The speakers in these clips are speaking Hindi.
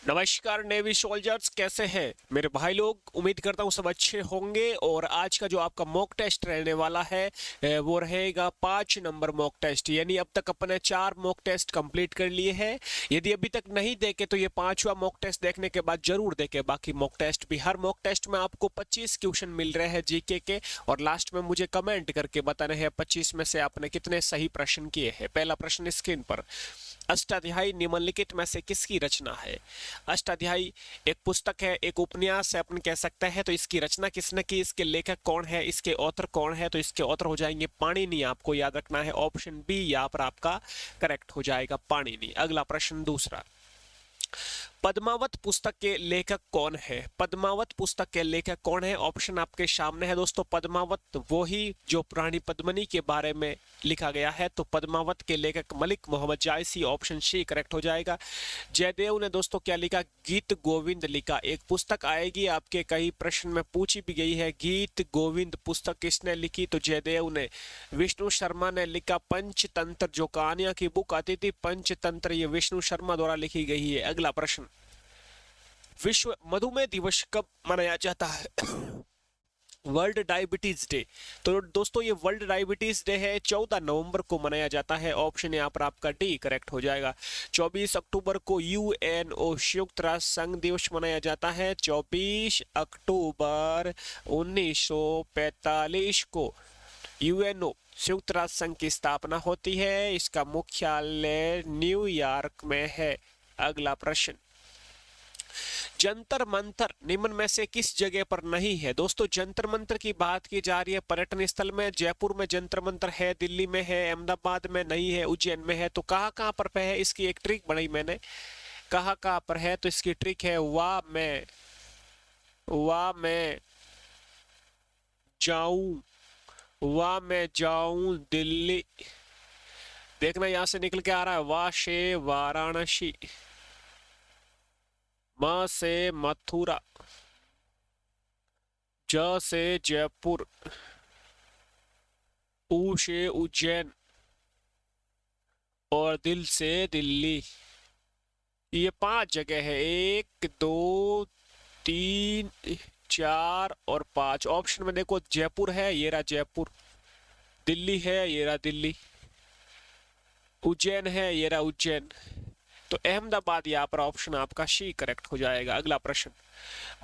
नमस्कार नेवी सोल्जर्स, कैसे हैं मेरे भाई लोग। उम्मीद करता हूँ सब अच्छे होंगे। और आज का जो आपका मॉक टेस्ट रहने वाला है वो रहेगा 5 नंबर मॉक टेस्ट। यानी अब तक अपने 4 मॉक टेस्ट कंप्लीट कर लिए हैं। यदि अभी तक नहीं देखे तो ये 5वां मॉक टेस्ट देखने के बाद जरूर देखे बाकी मॉक टेस्ट भी। हर मॉक टेस्ट में आपको 25 क्वेश्चन मिल रहे हैं जीके के, और लास्ट में मुझे कमेंट करके बताने हैं 25 में से आपने कितने सही प्रश्न किए हैं। पहला प्रश्न स्क्रीन पर, अष्टाध्यायी निम्नलिखित में से किसकी रचना है। अष्टाध्यायी एक पुस्तक है, एक उपन्यास है अपन कह सकते हैं। तो इसकी रचना किसने की, इसके लेखक कौन है, इसके ऑथर कौन है। तो इसके ऑथर हो जाएंगे पाणिनि। आपको याद रखना है ऑप्शन बी यहाँ पर आपका करेक्ट हो जाएगा, पाणिनि। अगला प्रश्न दूसरा, पद्मावत पुस्तक के लेखक कौन है। पद्मावत पुस्तक के लेखक कौन है, ऑप्शन आपके सामने है दोस्तों। पद्मावत वो ही जो रानी पद्मिनी के बारे में लिखा गया है। तो पद्मावत के लेखक मलिक मोहम्मद जायसी, ऑप्शन सी करेक्ट हो जाएगा। जयदेव ने दोस्तों क्या लिखा, गीत गोविंद लिखा। एक पुस्तक आएगी आपके कई प्रश्न में पूछी भी गई है, गीत गोविंद पुस्तक किसने लिखी। तो जयदेव ने। विष्णु शर्मा ने लिखा पंचतंत्र, जो कहानियां की बुक आती थी पंचतंत्र, ये विष्णु शर्मा द्वारा लिखी गई है। अगला प्रश्न, विश्व मधुमेह दिवस कब मनाया जाता है। World diabetes day. तो दोस्तों ये वर्ल्ड डायबिटीज डे है, 14 नवंबर को मनाया जाता है। ऑप्शन यहाँ पर आपका डी करेक्ट हो जाएगा। 24 अक्टूबर को यूएनओ संयुक्त राष्ट्र संघ दिवस मनाया जाता है। 24 अक्टूबर 1945 को यूएनओ संयुक्त राष्ट्र संघ की स्थापना होती है। इसका मुख्यालय न्यूयॉर्क में है। अगला प्रश्न, जंतर मंतर निम्न में से किस जगह पर नहीं है। दोस्तों जंतर मंतर की बात की जा रही है पर्यटन स्थल में। जयपुर में जंतर मंतर है, दिल्ली में है, अहमदाबाद में नहीं है, उज्जैन में है। तो कहाँ कहाँ पर है, इसकी एक ट्रिक बनाई मैंने। कहाँ कहाँ पर है, तो इसकी ट्रिक है वाह मैं जाऊं, वाह मैं जाऊं दिल्ली। देखना यहां से निकल के आ रहा है, वाह से वाराणसी, म से मथुरा, ज से जयपुर, ऊ से उज्जैन, और दिल से दिल्ली। ये 5 जगह है, 1 2 3 4 और 5। ऑप्शन में देखो, जयपुर है, ये रहा जयपुर। दिल्ली है, ये रहा दिल्ली। उज्जैन है, ये रहा उज्जैन। तो अहमदाबाद यहाँ पर ऑप्शन आपका सी करेक्ट हो जाएगा। अगला प्रश्न,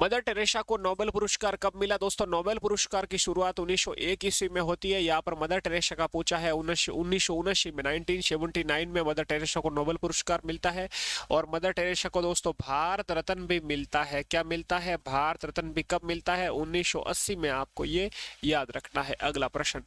मदर टेरेसा को नोबेल पुरस्कार कब मिला। दोस्तों नोबेल पुरस्कार की शुरुआत 1901 ईस्वी में होती है। यहाँ पर मदर टेरेसा का पूछा है 1979 में, 1979 में मदर टेरेसा को नोबेल पुरस्कार मिलता है। और मदर टेरेसा को दोस्तों भारत रत्न भी मिलता है। क्या मिलता है, भारत रत्न भी कब मिलता है, 1980 में। आपको ये याद रखना है। अगला प्रश्न,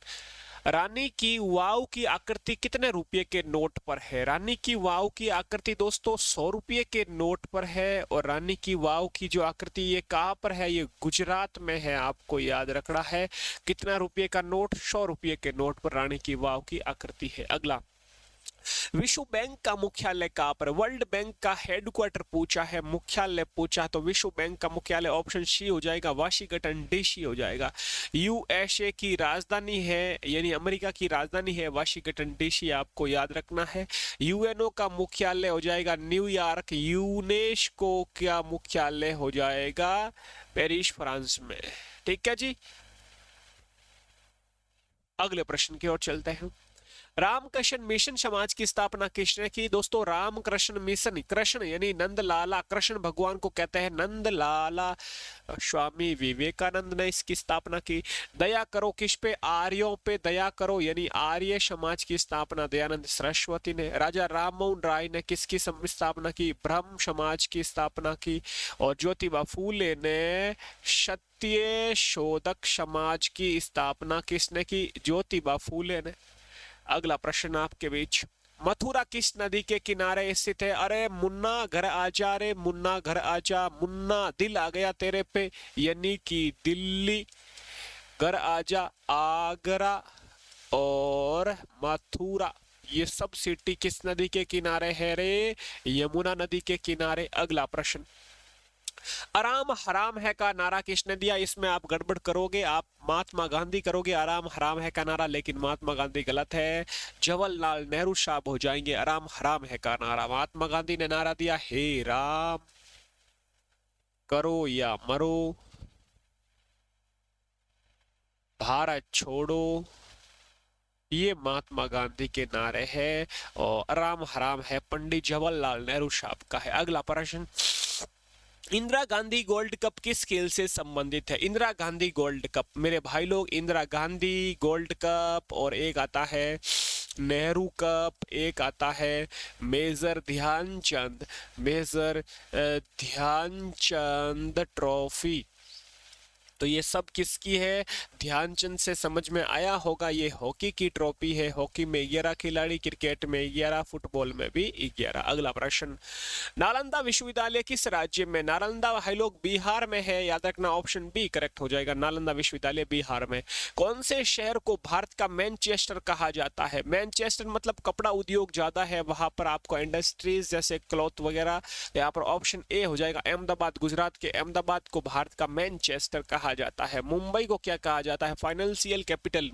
रानी की वाव की आकृति कितने रुपए के नोट पर है। रानी की वाव की आकृति दोस्तों 100 रुपये के नोट पर है। और रानी की वाव की जो आकृति ये कहाँ पर है, ये गुजरात में है। आपको याद रखना है कितना रुपये का नोट, 100 रुपये के नोट पर रानी की वाव की आकृति है। अगला, विश्व बैंक का मुख्यालय कहाँ पर। वर्ल्ड बैंक का हेडक्वार्टर पूछा है, मुख्यालय पूछा, तो विश्व बैंक का मुख्यालय ऑप्शन सी हो जाएगा, वाशिंगटन डीसी हो जाएगा। यूएसए की राजधानी है, यानी अमेरिका की राजधानी है वाशिंगटन डीसी, आपको याद रखना है। यूएनओ का मुख्यालय हो जाएगा न्यूयॉर्क। यूनेस्को का मुख्यालय हो जाएगा पेरिस, फ्रांस में। ठीक है जी, अगले प्रश्न की ओर चलते हैं। रामकृष्ण मिशन समाज की स्थापना किसने की। दोस्तों रामकृष्ण मिशन, कृष्ण यानी नंद लाला, कृष्ण भगवान को कहते हैं नंद लाला, स्वामी विवेकानंद ने इसकी स्थापना की। दया करो किस पे, आर्यों पे दया करो, यानी आर्य समाज की स्थापना दयानंद सरस्वती ने। राजा राममोहन राय ने किसकी स्थापना की, ब्रह्म समाज की स्थापना की। और ज्योतिबा फूले ने सत्य शोधक समाज की स्थापना किसने की, ज्योतिबा फूले ने। अगला प्रश्न आपके बीच, मथुरा किस नदी के किनारे स्थित है। अरे मुन्ना घर आजा, रे मुन्ना घर आजा, मुन्ना दिल आ गया तेरे पे, यानी कि दिल्ली। घर आजा आगरा और मथुरा, ये सब सिटी किस नदी के किनारे है रे, यमुना नदी के किनारे। अगला प्रश्न, आराम हराम है का नारा किसने दिया। इसमें आप गड़बड़ करोगे, आप महात्मा गांधी करोगे आराम हराम है का नारा, लेकिन महात्मा गांधी गलत है, जवाहरलाल नेहरू साहब हो जाएंगे आराम हराम है का नारा। महात्मा गांधी ने नारा दिया हे राम। करो या मरो, भारत छोड़ो, ये महात्मा गांधी के नारे हैं। और राम हराम है पंडित जवाहरलाल नेहरू साहब का है। अगला प्रश्न, इंदिरा गांधी गोल्ड कप किस खेल से संबंधित है? इंदिरा गांधी गोल्ड कप मेरे भाई लोग, इंदिरा गांधी गोल्ड कप, और एक आता है नेहरू कप, एक आता है major Dhyanchand, major Dhyanchand trophy. तो ये सब किसकी है? ध्यानचंद से समझ में आया होगा, ये हॉकी की ट्रॉफी है। हॉकी में 11 खिलाड़ी, क्रिकेट में 11, फुटबॉल में भी 11। अगला प्रश्न, नालंदा विश्वविद्यालय किस राज्य में? नालंदा भाई लोग बिहार में है, याद रखना ऑप्शन बी करेक्ट हो जाएगा। नालंदा विश्वविद्यालय बिहार में। कौन से शहर को भारत का मैनचेस्टर कहा जाता है? मैनचेस्टर मतलब कपड़ा उद्योग ज्यादा है वहां पर, आपको इंडस्ट्रीज जैसे क्लॉथ वगैरह। यहाँ पर ऑप्शन ए हो जाएगा अहमदाबाद, गुजरात के अहमदाबाद को भारत का मैनचेस्टर कहा जाता है। मुंबई को क्या कहा जाता है? फाइनेंशियल कैपिटल,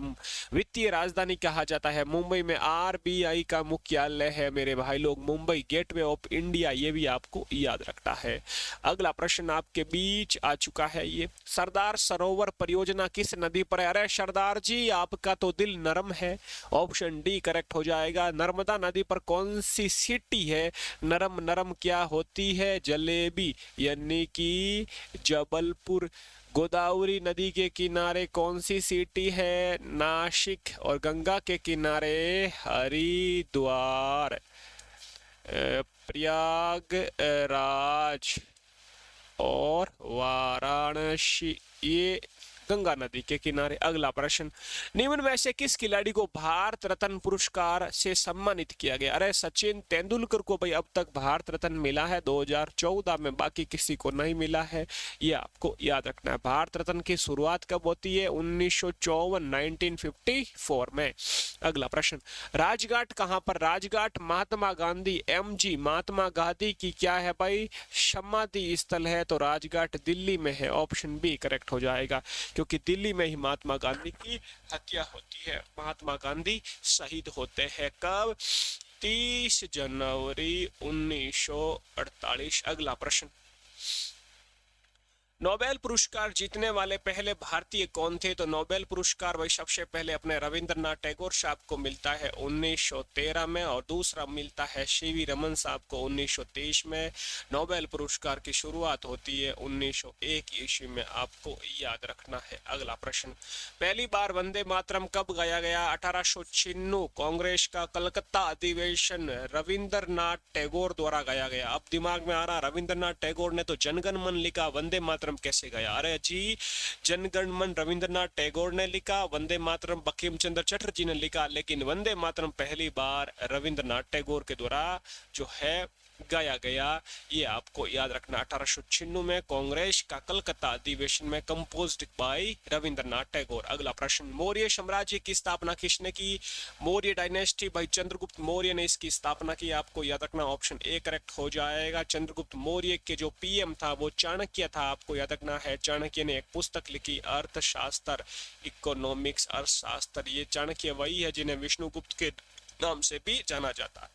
वित्तीय राजधानी कहा जाता है। मुंबई में आरबीआई का मुख्यालय है मेरे भाई लोग। मुंबई गेटवे ऑफ इंडिया, ये भी आपको याद रखना है। अगला प्रश्न आपके बीच आ चुका है, ये सरदार सरोवर परियोजना किस नदी पर है? अरे सरदार जी आपका तो दिल नरम है, ऑप्शन डी करेक्ट हो जाएगा। नर्मदा नदी पर कौन सी सिटी है? नरम नरम क्या होती है? जलेबी, यानी कि जबलपुर। गोदावरी नदी के किनारे कौन सी सिटी है? नासिक। और गंगा के किनारे हरिद्वार, प्रयागराज और वाराणसी, ये गंगा नदी के किनारे। अगला प्रश्न, निम्न में से किस खिलाड़ी को भारत रत्न पुरस्कार से सम्मानित किया गया? अरे सचिन तेंदुलकर को भाई अब तक भारत रत्न मिला है 2014 में, बाकी किसी को नहीं मिला है, ये आपको याद रखना है। भारत रत्न की शुरुआत कब होती है? 1954, 1954 में। अगला प्रश्न, राजघाट कहां पर? राजघाट महात्मा गांधी एमजी महात्मा गांधी की क्या है भाई? समाधि स्थल है। तो राजघाट दिल्ली में है, ऑप्शन बी करेक्ट हो जाएगा, क्योंकि दिल्ली में ही महात्मा गांधी की हत्या होती है। महात्मा गांधी शहीद होते हैं कब? 30 जनवरी 1948। अगला प्रश्न, नोबेल पुरस्कार जीतने वाले पहले भारतीय कौन थे? तो नोबेल पुरस्कार भाई सबसे पहले अपने रविंद्रनाथ टैगोर साहब को मिलता है 1913 में, और दूसरा मिलता है सीवी रमन साहब को 1923 में। नोबेल पुरस्कार की शुरुआत होती है 1901 ईस्वी में, आपको याद रखना है। अगला प्रश्न, पहली बार वंदे मातरम कब गाया गया? 1896, कांग्रेस का कलकत्ता अधिवेशन, रविंद्रनाथ टैगोर द्वारा गाया गया। अब दिमाग में आ रहा, रविंद्रनाथ टैगोर ने तो जनगण मन लिखा, वंदे मातरम कैसे गया? अरे जी, जनगण मन रविंद्रनाथ टैगोर ने लिखा, वंदे मातरम बंकिम चंद्र चटर्जी ने लिखा, लेकिन वंदे मातरम पहली बार रविंद्रनाथ टैगोर के द्वारा जो है गाया गया, ये आपको याद रखना। 1896 में कांग्रेस का कलकत्ता अधिवेशन में, कंपोज्ड बाय रविंद्रनाथ टैगोर। अगला प्रश्न, मौर्य साम्राज्य की स्थापना किसने की? मौर्य डायनेस्टी भाई चंद्रगुप्त मौर्य ने इसकी स्थापना की, आपको याद रखना, ऑप्शन ए करेक्ट हो जाएगा। चंद्रगुप्त मौर्य के जो पीएम था वो चाणक्य था, आपको याद रखना है। चाणक्य ने एक पुस्तक लिखी, अर्थशास्त्र, इकोनॉमिक्स, अर्थशास्त्र। ये चाणक्य वही है जिन्हें विष्णुगुप्त के नाम से भी जाना जाता है।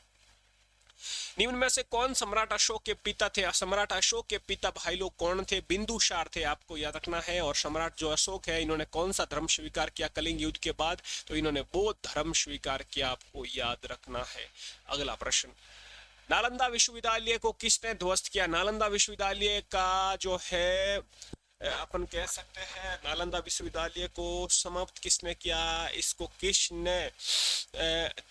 निम्न में से कौन सम्राट अशोक के पिता थे? सम्राट अशोक के पिता भाई लोग कौन थे? बिंदुसार थे, आपको याद रखना है। और सम्राट जो अशोक है, इन्होंने कौन सा धर्म स्वीकार किया कलिंग युद्ध के बाद? तो इन्होंने बौद्ध धर्म स्वीकार किया, आपको याद रखना है। अगला प्रश्न, नालंदा विश्वविद्यालय को किसने ध्वस्त किया? नालंदा विश्वविद्यालय का जो है अपन कह सकते हैं, नालंदा विश्वविद्यालय को समाप्त किसने किया? इसको किसने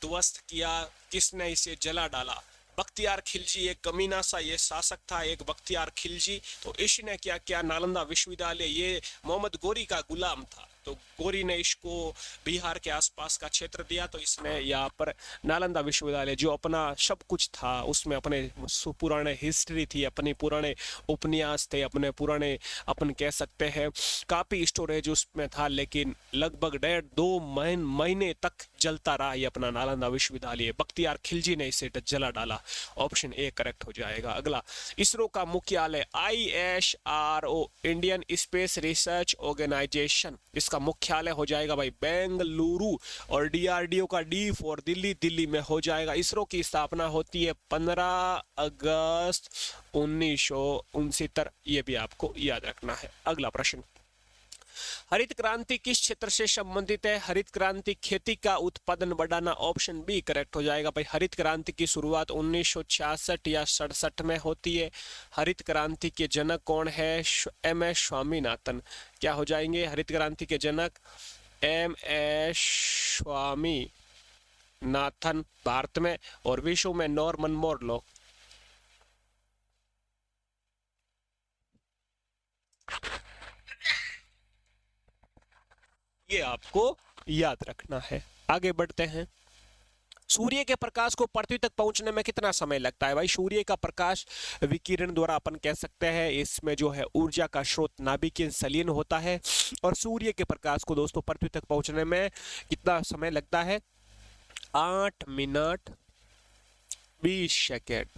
ध्वस्त किया? किसने इसे जला डाला? बख्तियार खिलजी, एक कमीना सा ये शासक था, एक बख्तियार खिलजी। तो इसने क्या किया? नालंदा विश्वविद्यालय, ये मोहम्मद गोरी का गुलाम था, तो गोरी ने इसको बिहार के आसपास का क्षेत्र दिया, तो इसने यहाँ पर नालंदा विश्वविद्यालय जो अपना सब कुछ था उसमें, अपने पुराने हिस्ट्री थी, अपने पुराने उपन्यास थे, अपने पुराने अपन कह सकते हैं कापी स्टोरेज उसमें था, लेकिन लगभग 1.5-2 महीने तक जलता रहा ये अपना नालंदा विश्वविद्यालय, बख्तियार खिलजी ने इसे जला डाला। ऑप्शन ए करेक्ट हो जाएगा। अगला, इसरो का मुख्यालय ISRO, Indian Space Research Organisation, इसका मुख्यालय हो जाएगा भाई बेंगलुरु। और DRDO का D फॉर दिल्ली, दिल्ली में हो जाएगा। इसरो की स्थापना होती है 15 अगस्त 1969, ये भी आपको याद रखना है। अगला प्रश्न, हरित क्रांति किस क्षेत्र से संबंधित है? हरित क्रांति खेती का उत्पादन बढ़ाना। ऑप्शन बी करेक्ट हो जाएगा भाई। हरित क्रांति की शुरुआत 1966 या 67 में होती है। हरित क्रांति के जनक कौन है? MS स्वामीनाथन। क्या हो जाएंगे हरित क्रांति के जनक? MS स्वामीनाथन भारत में, और विश्व में नॉर्मन बोरलॉग। ये आपको याद रखना है। आगे बढ़ते हैं। सूर्य के प्रकाश को पृथ्वी तक पहुंचने में कितना समय लगता है? भाई सूर्य का प्रकाश विकिरण द्वारा अपन कह सकते हैं इसमें जो है ऊर्जा का स्रोत नाभिकीय संलीन होता है, और सूर्य के प्रकाश को दोस्तों पृथ्वी तक पहुंचने में कितना समय लगता है? 8 मिनट 20 सेकेंड।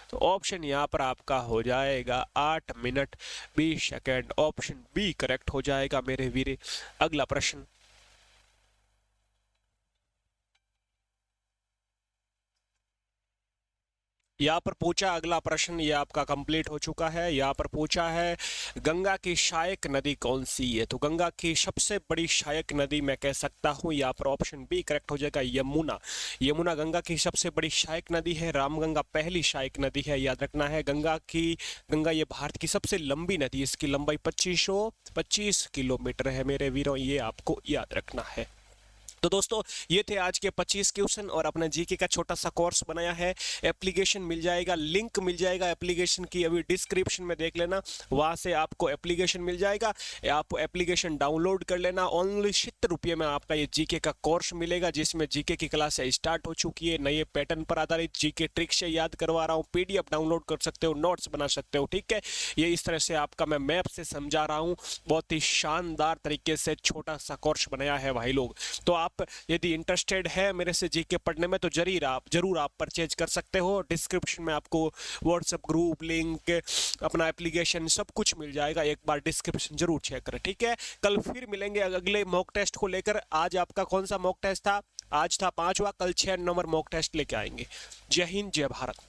तो ऑप्शन यहाँ पर आपका हो जाएगा 8 minute 20 second. Option B correct हो जाएगा मेरे वीरे। अगला प्रश्न, यहाँ पर पूछा अगला प्रश्न, ये आपका कंप्लीट हो चुका है। यहाँ पर पूछा है गंगा की सहायक नदी कौन सी है? तो गंगा की सबसे बड़ी सहायक नदी मैं कह सकता हूँ, यहाँ पर ऑप्शन बी करेक्ट हो जाएगा, यमुना। यमुना गंगा की सबसे बड़ी सहायक नदी है। रामगंगा पहली सहायक नदी है, याद रखना है। गंगा ये भारत की सबसे लंबी नदी, इसकी लंबाई 2525 किलोमीटर है मेरे वीरों, ये आपको याद रखना है। तो दोस्तों ये थे आज के 25 क्वेश्चन और अपना जीके का छोटा सा कोर्स बनाया है। एप्लीकेशन मिल जाएगा, लिंक मिल जाएगा एप्लीकेशन की, अभी डिस्क्रिप्शन में देख लेना, वहां से आपको एप्लीकेशन मिल जाएगा। आप एप्लीकेशन डाउनलोड कर लेना। ओनली 70 रुपये में आपका ये जीके का कोर्स मिलेगा, जिसमें जीके की क्लास स्टार्ट हो चुकी है। नए पैटर्न पर आधारित जीके ट्रिक से याद करवा रहा हूँ। PDF डाउनलोड कर सकते हो, नोट्स बना सकते हो, ठीक है। ये इस तरह से आपका मैं मैप से समझा रहा हूँ, बहुत ही शानदार तरीके से छोटा सा कोर्स बनाया है भाई लोग। तो आप यदि इंटरेस्टेड है मेरे से जीके पढ़ने में तो जरूर आप परचेज कर सकते हो। डिस्क्रिप्शन में आपको व्हाट्सएप ग्रुप लिंक, अपना एप्लीकेशन सब कुछ मिल जाएगा। एक बार डिस्क्रिप्शन जरूर चेक करें, ठीक है। कल फिर मिलेंगे अगले मॉक टेस्ट को लेकर। आज आपका कौन सा मॉक टेस्ट था? आज था 5वां, कल 6 नंबर मॉक टेस्ट लेके आएंगे। जय हिंद, जय भारत।